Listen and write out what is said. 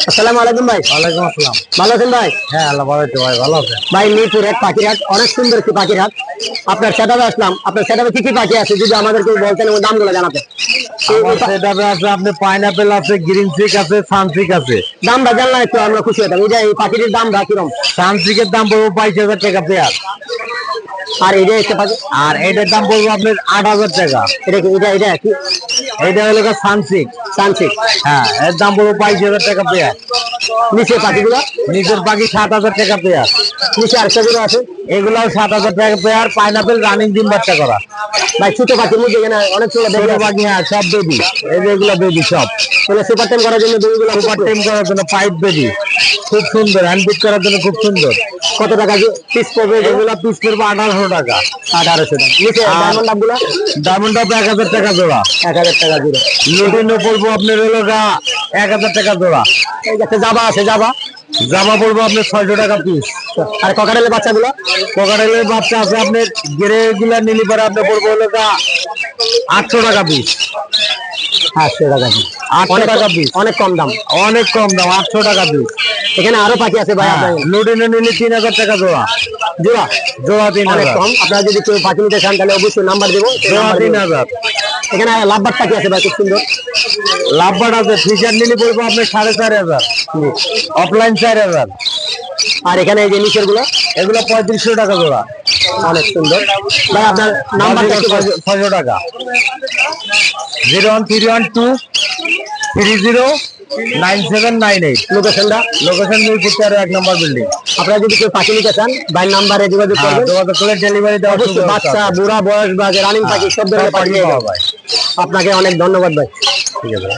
আসসালামু আলাইকুম ভাই। ওয়ালাইকুম আসসালাম। ভালো আছেন ভাই? হ্যাঁ আল্লাহ ভালো আছে ভাই, ভালো আছে ভাই মিরপুর এক পাখির হাট, অনেক সুন্দর একটি পাখির হাট। আপনার সেটাবে আসলাম, আপনার সেটাবে কি কি পাখি আছে যদি আমাদেরকে বলতেন এবং দামগুলো জানাতেন। আমার সেটাপে আছে আপনি পাইনাপেল আছে, গ্রিন চিক আছে, সানচিক আছে। দামটা জানলে একটু আমরা খুশি হতাম। এই পাখিটির দামটা কিরকম? সানচিকের দাম পড়বো 22,000 টাকা পেয়ার। আর এটা একটা পাখি, আর এটার দাম পড়বো আপনার 8,000 টাকা। এটা কি এটা কি এটা হলো সানচিক। সানসিক? হ্যাঁ, এর দাম পড়বো 22,000 টাকা পেয়ার। নিচে পাখিগুলো? নিচের পাখি 7,000 টাকা পেয়ার। নিচে আরেকটা গুলো আছে, এগুলাও 7,000 টাকা পেয়ার। পাইনাপেল রানিং ডিম বাচ্চা করা। ভাই ছোট পাখির মধ্যে এখানে অনেক ছোট ছোট পাখি, হ্যাঁ সব বেবি। এই যে এগুলো বেবি সব। মানে সুপার টাইম করার জন্য বেবিগুলো সুপার টেম করার জন্য পাইপ বেবি, খুব সুন্দর। হ্যান্ডপিক করার জন্য খুব সুন্দর। কত টাকা পিস পড়বে? এগুলা পিস করবো 1800 টাকা। 1800 টাকা। নিচে ডায়মন্ড ডাবগুলো? ডায়মন্ড আপ 1,000 টাকা জোড়া। 1000 টাকা জুড়ে। লুটিনো পড়বো আপনার হলো 1,000 টাকা জোড়া। এই যে একটা জাবা আছে, জাবা জামা পড়বো আপনার 600 টাকা পিস। আর ককাটেলের বাচ্চাগুলো? কোকারেলের বাচ্চা আছে আপনার গ্রে গুলা নিলি পরে আপনার পড়বো হলো 800 টাকা পিস। 800 টাকা পিস। 800 টাকা পিস, অনেক কম দাম। অনেক কম দাম, 800 টাকা পিস। এখানে আরো পাখি আছে ভাই আপনার? লুটিনো নিলে 3,000 টাকা জোড়া। জোড়া? জোড়া অনেক 3,000। কম। আপনারা যদি কেউ পাখি নিতে চান তাহলে অবশ্যই নাম্বার দেবো, সেই জোড়া নাম্বারে দেবো। 3,000। এখানে লাভবাট পাখি আছে ভাই, খুব সুন্দর। লাভবাট আছে, ফিচার নিলে পড়বো আপনার 4,500। অফলাইন 4,000। আর এখানে এই যে নিচের গুলো, এগুলো 3500 টাকা জোড়া। অনেক সুন্দর। ভাই আপনার নাম্বারটা একটু বলুন। 600 টাকা। 01312 309798। লোকেশনটা? লোকেশন মিরপুর 1 নম্বর বিল্ডিং। আপনারা যদি কেউ পাখি নিতে চান ভাই নাম্বারে যোগাযোগ করবেন। যোগাযোগ করলে ডেলিভারি দেওয়া অবশ্যই বাচ্চা, বুড়া, বয়স বা রানিং পাখি সব ধরনের পাখি পাওয়া যায়। আপনাকে অনেক ধন্যবাদ ভাই। ঠিক আছে।